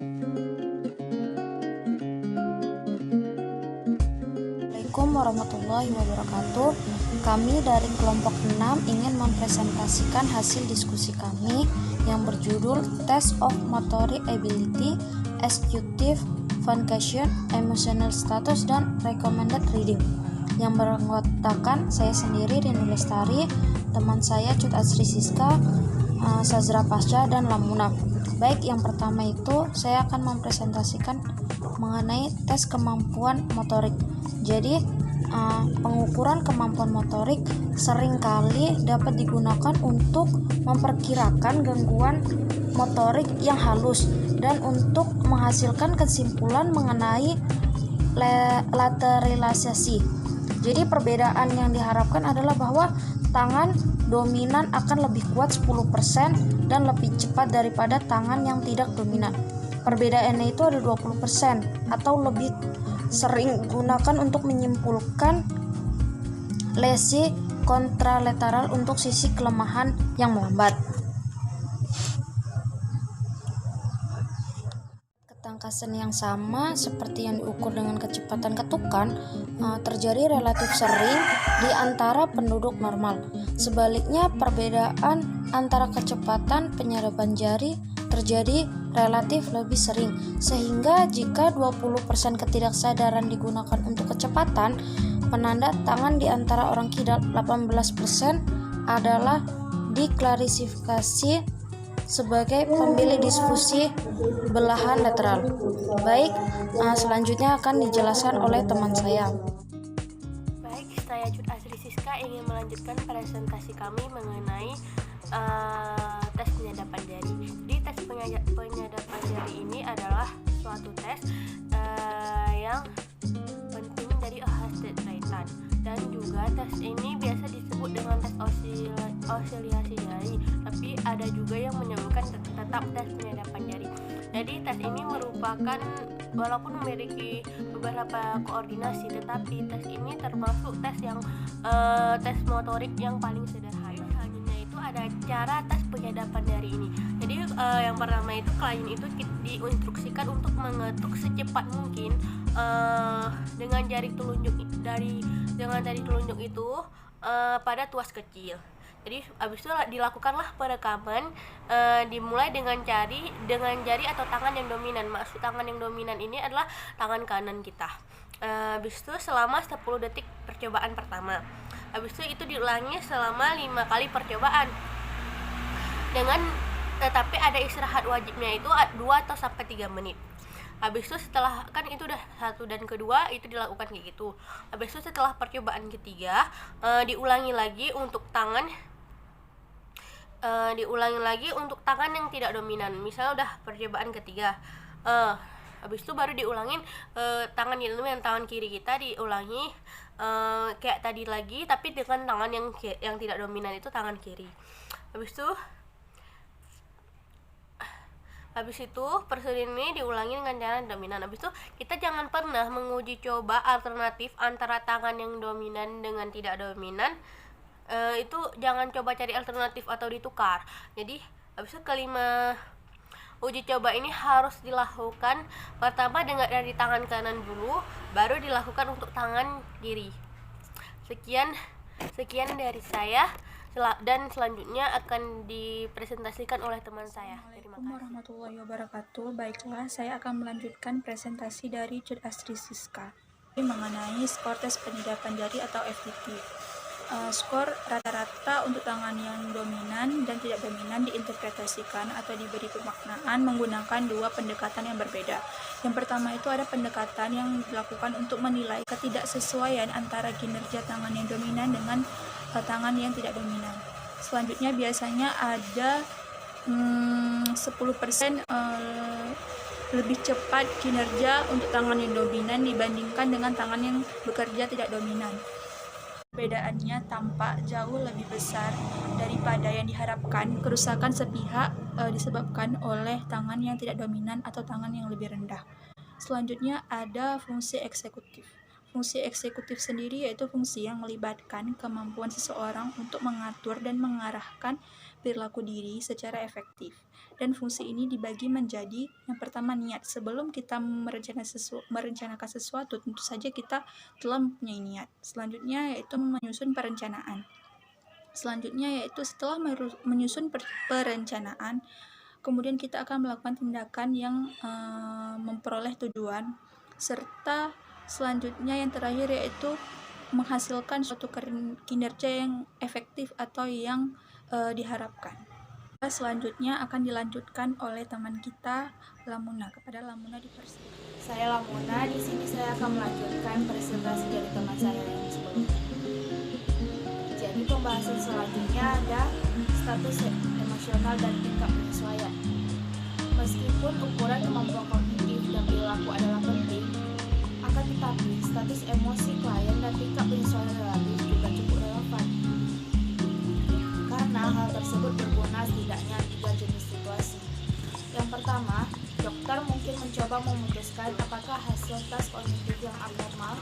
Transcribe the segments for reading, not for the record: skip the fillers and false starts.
Assalamualaikum warahmatullahi wabarakatuh. Kami dari kelompok 6 ingin mempresentasikan hasil diskusi kami yang berjudul Test of Motoric Ability, Executive Function, Emotional Status, dan Recommended Reading, yang beranggotakan saya sendiri, Rini Lestari, teman saya Cut Asri Siska, Sazra Pasca, dan Lamuna. Baik, yang pertama itu saya akan mempresentasikan mengenai tes kemampuan motorik. Jadi pengukuran kemampuan motorik seringkali dapat digunakan untuk memperkirakan gangguan motorik yang halus dan untuk menghasilkan kesimpulan mengenai lateralisasi. Jadi perbedaan yang diharapkan adalah bahwa tangan dominan akan lebih kuat 10% dan lebih cepat daripada tangan yang tidak dominan. Perbedaannya itu ada 20% atau lebih sering digunakan untuk menyimpulkan lesi kontralateral untuk sisi kelemahan yang melambat. Ketangkasan yang sama seperti yang diukur dengan kecepatan ketukan terjadi relatif sering di antara penduduk normal. Sebaliknya, perbedaan antara kecepatan penyadapan jari terjadi relatif lebih sering, sehingga jika 20% ketidaksadaran digunakan untuk kecepatan, penanda tangan di antara orang kidal 18% adalah diklasifikasi sebagai pemilih difusi belahan lateral. Baik, selanjutnya akan dijelaskan oleh teman saya. Baik, saya Cut Asri Siska ingin melanjutkan presentasi kami mengenai tes penyadapan jari. Jadi tes penyadapan jari ini adalah suatu tes yang penting dari Ohsted Raytan, dan juga tes ini biasa disebut dengan tes oscillasi jari, tapi ada juga yang menyebutkan tetap tes penyadapan jari. Jadi tes ini merupakan, walaupun memiliki beberapa koordinasi, tetapi tes ini termasuk tes motorik yang paling sederhana. Selanjutnya itu ada cara tes penyadapan jari ini. Jadi yang pertama itu klien itu diinstruksikan untuk mengetuk secepat mungkin dengan jari telunjuk itu pada tuas kecil. Jadi habis itu dilakukanlah perekaman, dimulai dengan jari atau tangan yang dominan. Maksud tangan yang dominan ini adalah tangan kanan kita. Habis itu selama 10 detik percobaan pertama. Habis itu diulangi selama 5 kali percobaan. Tetapi ada istirahat wajibnya itu 2 atau sampai 3 menit. Habis itu setelah, kan itu udah satu dan kedua itu dilakukan kayak gitu. Habis itu setelah percobaan ketiga diulangi lagi untuk tangan yang tidak dominan. Misalnya udah percobaan ketiga, habis itu baru diulangin tangan kiri kita diulangi kayak tadi lagi, tapi dengan tangan yang tidak dominan itu tangan kiri. Habis itu prosedur ini diulangi dengan cara dominan. Habis itu kita jangan pernah menguji coba alternatif antara tangan yang dominan dengan tidak dominan. Itu jangan coba cari alternatif atau ditukar. Jadi habis itu kelima uji coba ini harus dilakukan pertama dari tangan kanan dulu, baru dilakukan untuk tangan kiri. Sekian dari saya, dan selanjutnya akan dipresentasikan oleh teman saya. Assalamualaikum warahmatullahi wabarakatuh. Baiklah, saya akan melanjutkan presentasi dari Cut Asri Siska mengenai skor tes penyadapan jari atau FTT. Skor rata-rata untuk tangan yang dominan dan tidak dominan diinterpretasikan atau diberi pemaknaan menggunakan 2 pendekatan yang berbeda. Yang pertama itu ada pendekatan yang dilakukan untuk menilai ketidaksesuaian antara kinerja tangan yang dominan dengan tangan yang tidak dominan. Selanjutnya biasanya ada 10% lebih cepat kinerja untuk tangan yang dominan dibandingkan dengan tangan yang bekerja tidak dominan. Perbedaannya tampak jauh lebih besar daripada yang diharapkan. Kerusakan sepihak disebabkan oleh tangan yang tidak dominan atau tangan yang lebih rendah. Selanjutnya ada fungsi eksekutif. Fungsi eksekutif sendiri yaitu fungsi yang melibatkan kemampuan seseorang untuk mengatur dan mengarahkan perilaku diri secara efektif. Dan fungsi ini dibagi menjadi yang pertama niat. Sebelum kita merencanakan sesuatu, tentu saja kita telah mempunyai niat. Selanjutnya yaitu menyusun perencanaan. Selanjutnya yaitu setelah menyusun perencanaan, kemudian kita akan melakukan tindakan yang memperoleh tujuan, serta selanjutnya yang terakhir yaitu menghasilkan suatu kinerja yang efektif atau yang diharapkan. Selanjutnya akan dilanjutkan oleh teman kita Lamuna. Kepada Lamuna dipersilakan. Saya Lamuna, di sini saya akan melanjutkan presentasi dari teman saya yang sebelumnya. Jadi pembahasan selanjutnya ada status emosional dan tingkat penyesuaian. Meskipun ukuran kemampuan kognitif dan perilaku adalah penting, akan tetapi status emosi klien dan tingkat penyesuaian relatif juga cukup relevan. Karena hal tersebut berguna setidaknya 3 jenis situasi. Yang pertama, dokter mungkin mencoba memutuskan apakah hasil tes kognitif yang abnormal,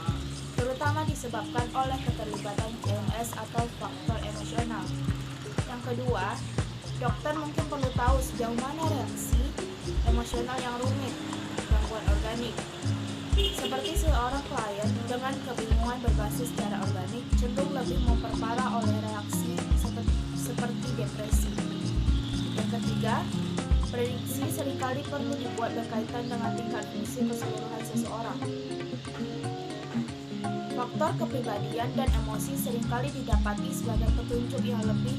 terutama disebabkan oleh keterlibatan CNS atau faktor emosional. Yang kedua, dokter mungkin perlu tahu sejauh mana reaksi emosional yang rumit, gangguan organik. Seperti seorang klien dengan kebingungan berbasis secara organik cenderung lebih memperparah oleh reaksi seperti depresi. Yang ketiga, prediksi seringkali perlu dibuat berkaitan dengan tingkat fungsi keseluruhan seseorang. Faktor kepribadian dan emosi seringkali didapati sebagai petunjuk yang lebih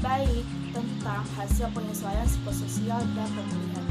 baik tentang hasil penyesuaian psikososial dan pemulihan.